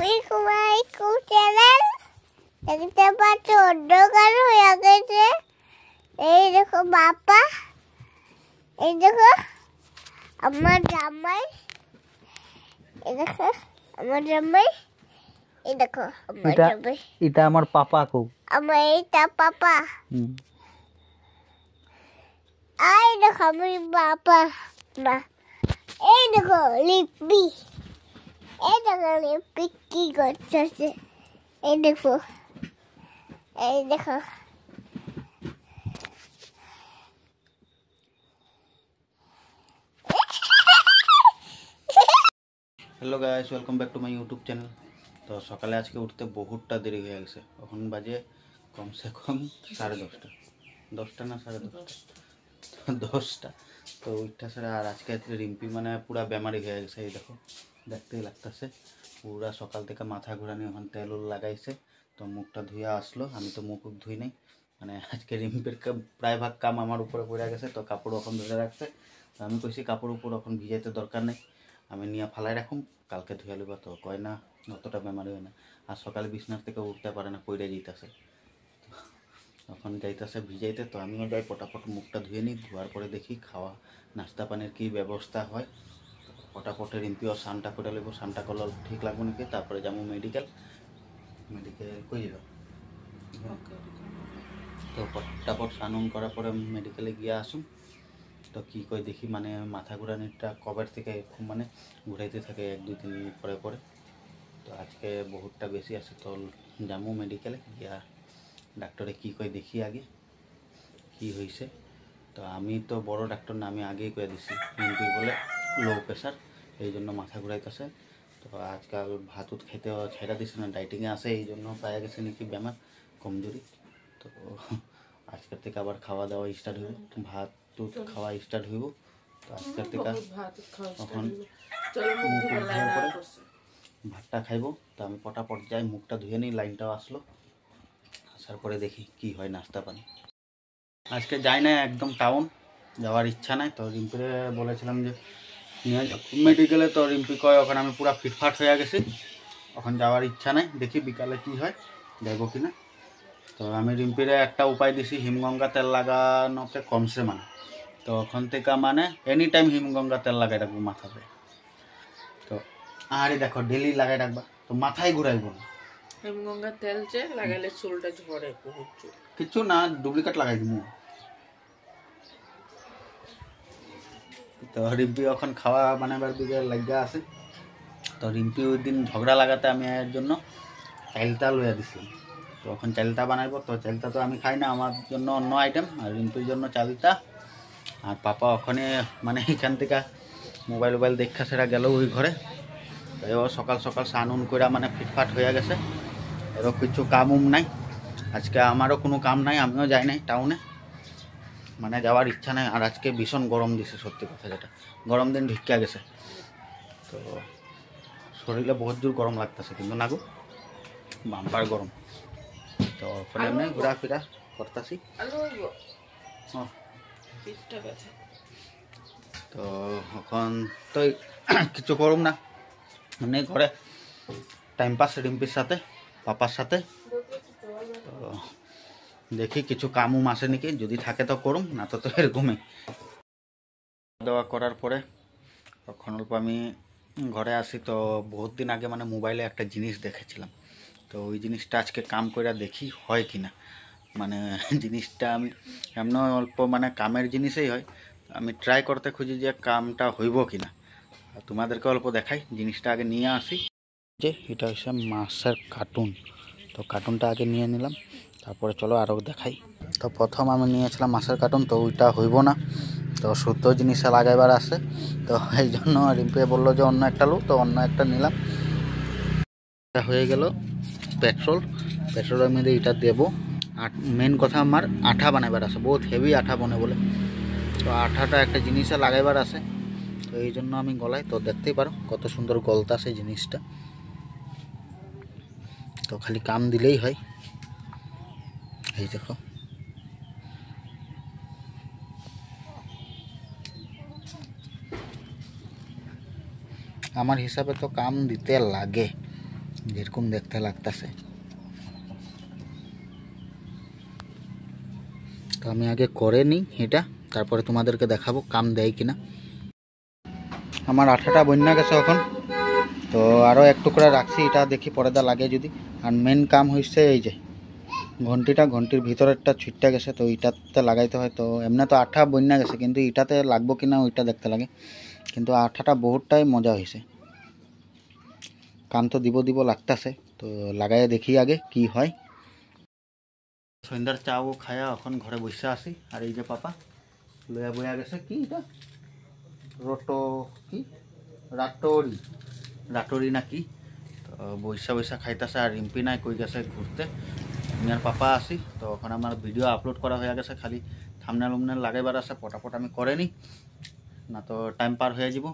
Assalamualaikum channel দেখতে পাচ্ছ অন্ধকার হয়ে গেছে। এই দেখো বাবা, এই দেখো আমার জামাই, এই দেখো আমার জামাই, এই দেখো আমার জামাই। এটা আমার পাপা কো আমার এটা পাপা। এই দেখো আমার বাবা না। এই দেখো লিপি, এই দেখো লিপি কি করছে। এই দেখো, এই দেখো hello guys, welcome back to my YouTube channel. তো সকালে আজকে উঠতে বহুতটা দেরি হয়ে গেছে। এখন বাজে কমসে কম 10:30, 10টা না 10:30, 10টা। তো উঠটা সেটা আর আজকে রিম্পি মানে পুরা বেমারি হয়ে গেছে। এই দেখো দেখতেই লাগতেছে পুরা সকাল থেকে মাথা ঘুরানি, এখন তেল লাগাইছে। তো মুখটা ধুয়ে আসলো, আমি তো মুখ ধুই নাই। মানে আজকে রিম্পির প্রায় ভাগ কাম আমার উপরে পড়ে গেছে। তো কাপড় এখন ধরে রাখছে। তো আমি কইছি কাপড় উপর এখন ভিজাইতে দরকার নেই, আমি নিয়ে ফালাই রাখুম, কালকে ধুয়ে লইবা। তো কয় না অতটা বেমারি হয় না। আর সকালে বিছনার থেকে উঠতে পারে না, পড়ে যাইতেছে। তখন যাইতেছে ভিজাইতে। তো আমিও যাই ফটাফট মুখটা ধুয়ে নিই। ধোয়ার পরে দেখি খাওয়া নাস্তা পানির কী ব্যবস্থা হয়। ফটাফটে রিম্পিও স্নানটা করে লইব, স্নানটা করলে ঠিক লাগবে নাকি। তারপরে যাবো মেডিকেল কই যাব। তো ফটাফট স্নান করার পরে মেডিকেলে গিয়ে আসুন। তো কী কই দেখি, মানে মাথা ঘুরানিটা কবের থেকে খুব মানে ঘুরাইতে থাকে 1-2 দিন পরে পরে। তো আজকে বহুতটা বেশি আছে। তো যাবো মেডিকেলে গিয়া ডাক্তারে কী কই দেখি আগে কী হয়েছে। তো আমি তো বড় ডাক্তার না, আমি আগেই কয়ে দিছি রিম্পির বলে লো প্রেশার, এই জন্য মাথা ঘুরাইতেছে। তো আজকাল ভাত উত খেতে ছেড়া দিছে না, ডাইটিংয়ে আসে, এই জন্য পায়ে গেছে নাকি বেমার কমজোরি। তো আজকের থেকে আবার খাওয়া দাওয়া স্টার্ট হইব, ভাত টুত খাওয়া স্টার্ট হইব। তো আজকের থেকে তখন মুখ ধোয়ার পরে ভাতটা খাইব। তো আমি পটাপট যাই, মুখটা ধুয়ে নিই, লাইনটাও আসলো। আসার পরে দেখি কি হয় নাস্তা পানি। আজকে যাই না একদম টাউন, যাওয়ার ইচ্ছা নাই। তো রিম্পিরে বলেছিলাম যে নিয়ে যাও মেডিকেলে। তো রিম্পি কয় ওখানে আমি পুরো ফিটফাট হয়ে গেছি, ওখান যাওয়ার ইচ্ছা নাই, দেখি বিকালে কি হয়, যাইব কি না। তো আমি রিম্পিরে একটা উপায় দিছি, হিমগঙ্গা তেল লাগানোকে কমছে মানে। তো ওখান থেকে মানে এনি টাইম হিমগঙ্গা তেল লাগাই রাখবো মাথাতে। তো আরে দেখো ডেলি লাগাই রাখবা, তো মাথায় ঘুরাইব না। হিমগঙ্গা তেল যে লাগালে চুলটা ঝরে বহুত। কিছু না, ডুপ্লিকেট লাগাই দিব। তো রিম্পি এখন খাওয়া বানাবার দিকে লাগা আছে। তো রিম্পি ওই দিন ঝগড়া লাগাতে আমি এর জন্য চাইলটা লইয়া দিছিলাম। তো এখন চাইলটা বানাইব। তো চাইলটা তো আমি খাই না, আমার জন্য অন্য আইটেম, আর রিম্পির জন্য চালটা। আর পাপা ওখানে মানে এখান থেকে মোবাইল দেখা সেটা গেল ওই ঘরে। এবার সকাল সকাল স্নান করে মানে ফিটফাট হয়ে গেছে। এরও কিছু কাম নাই আজকে, আমারও কোনো কাম নাই, আমিও যাই নাই টাউনে, মানে যাওয়ার ইচ্ছা নাই। আর আজকে ভীষণ গরম দিছে, সত্যি কথা যেটা, গরম দিন ঢিকা গেছে। তো শরীরে বহুত জোর গরম লাগতেছে, কিন্তু না গো বাম্পার গরম। তো ওখানে এমনি ঘোরাফেরা করতেছি। তো এখন তো কিছু করুম না, এমনি ঘরে টাইম পাস রিম্পির সাথে পাপার সাথে। তো দেখি কিছু কামুম আসে নাকি, যদি থাকে তো করুম, না তো এরকমই। দেওয়া করার পরে তখন অল্প আমি ঘরে আসি। তো বহুত দিন আগে মানে মোবাইলে একটা জিনিস দেখেছিলাম। তো ওই জিনিসটা আজকে কাম করে দেখি হয় কি না। মানে জিনিসটা আমি এমন অল্প মানে কামের জিনিসই হয়, আমি ট্রাই করতে খুঁজি যে কামটা হইব কি না। তোমাদেরকে অল্প দেখাই, জিনিসটা আগে নিয়ে আসি। যে এটা হচ্ছে মাছের কার্টুন। তো কার্টুনটা আগে নিয়ে নিলাম, তারপরে চলো আরও দেখাই। তো প্রথম আমি নিয়েছিলাম মাছের কার্টুন, তো ওইটা হইব না, তো শুদ্ধ জিনিসটা লাগাইবার আছে। তো এই জন্য রিম্পি বললো যে অন্য একটা লো, তো অন্য একটা নিলাম। এটা হয়ে গেল পেট্রোলের মধ্যে এটা দেবো। আর মেন কথা আমার আঠা বানাইবার আছে, বহুত হেভি আঠা বনে বলে। তো আঠাটা একটা জিনিসে লাগাইবার আছে, তো এই জন্য আমি গলাই। তো দেখতেই পারো কত সুন্দর গলতা সেই জিনিসটা। তো খালি কাম দিলেই হয়, এই দেখো। আমার হিসাবে তো কাম দিতে লাগে, যেরকম দেখতে লাগতেছে। তো আমি আগে করে নিই এটা, তারপরে তোমাদেরকে দেখাবো কাম দেয় কিনা। আমার আঠাটা বন্যা গেছে এখন, তো আরও এক টুকরা রাখছি, এটা দেখি পরেদা লাগে যদি। আর মেন কাম হয়েছে এই যে ঘন্টির ভিতরেরটা ছুটতে গেছে, তো ইটাতে লাগাইতে হয়। তো এমনি তো আঠা বন্যা গেছে, কিন্তু ইটাতে লাগবো কিনা ওইটা দেখতে লাগে। কিন্তু আঠাটা বহুতটাই মজা হয়েছে, কাম তো দিব লাগতেছে। তো লাগাইয়ে দেখি আগে কি হয়। সন্ধ্যার চাও খায়া এখন ঘরে বসে আসি। আর এই যে পাপা লয়া বয়া গেছে কি এটা কি রাটরি না কি, তো বৈশা খাইতেছে। আর রিম্পি নাই কই গেছে ঘুরতে। আমি আর পাপা আসি। তো এখন আমার ভিডিও আপলোড করা হয়ে গেছে, খালি থাম্বনেল লাগাইবার আছে, পটাপট আমি করে নিই, না তো টাইম পার হয়ে যাব।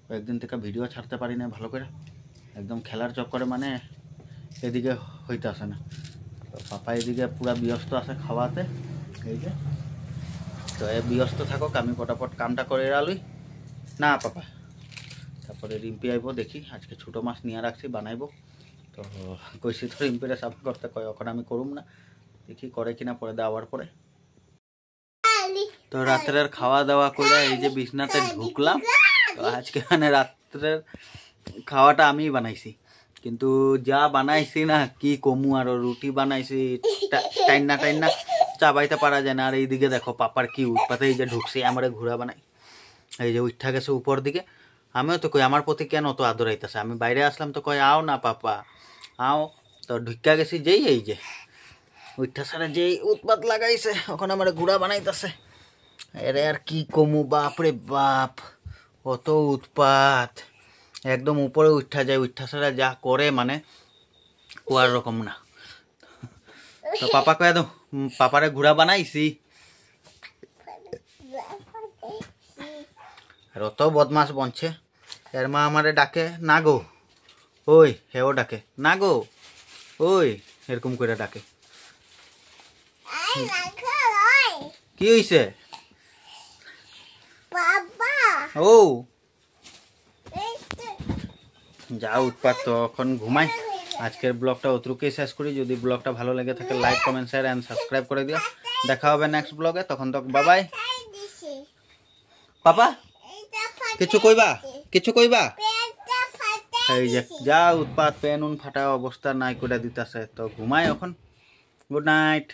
কয়েকদিন থেকে ভিডিও ছাড়তে পারি না ভালো করে, একদম খেলার চক্করে মানে এদিকে হইতে আসে না। তো পাপা এদিকে পুরা ব্যস্ত আছে খাওয়াতে, এই যে। তো ব্যস্ত থাকক, আমি পটাপট কামটা করে এড়ালুই না পাপা। তারপরে রিম্পি আইব, দেখি আজকে ছোটো মাছ নিয়ে রাখছি বানাইব। তো কইছি তো রিম্পিরে সাফ করতে, কয় এখন আমি করুম না, দেখি করে কিনা পরে দেওয়ার পরে। তো রাত্রের খাওয়া দাওয়া করে এই যে বিছনাতে ঢুকলাম। তো আজকে মানে রাত্রের খাওয়াটা আমিই বানাইছি, কিন্তু যা বানাইছি না কি কমু। আর রুটি বানাইছি টাইনা চাবাইতে পারা যায় না। আর এইদিকে দেখো পাপার কি উৎপাতে, এই যে ঢুকছি আমারে ঘুরা বানাই, এই যে উঠা গেছে উপর দিকে। আমিও তো কই আমার প্রতি কেন অত আদর আইতাছে, আমি বাইরে আসলাম তো কয় আও না পাপা আও। তো ঢুকা গেছি যেই এই যে উঠা সারা যেই উৎপাত লাগাইছে, এখন আমার ঘুরা বানাইতেছে। এরে আর কি কমু, বাপ রে বাপ অত উৎপাত, একদম উপরে উঠা যায়। উঠা সারা যা করে মানে কোয়ার রকম না। তো পাপা কয়ে দো পাপারে ঘুরা বানাইছি। আর অত বদমাস বনছে, এর মা আমারে ডাকে না গো ওই, হেও ডাকে না গো ওই, এরকম করে ডাকে। কি হইছে ও যা উৎপাত। তো এখন ঘুমাই। আজকের ব্লগটা অতটুকুই শেষ করি। যদি ব্লগটা ভালো লেগে থাকে like comment share and subscribe করে দিও। দেখা হবে নেক্সট ব্লগে, তখন তক বাবাই। পাপা কিছু কইবা এই যে যা উৎপাত, পেন উন ফাটা অবস্থা নাই করে দিতেছে। তো ঘুমাই এখন, গুড নাইট।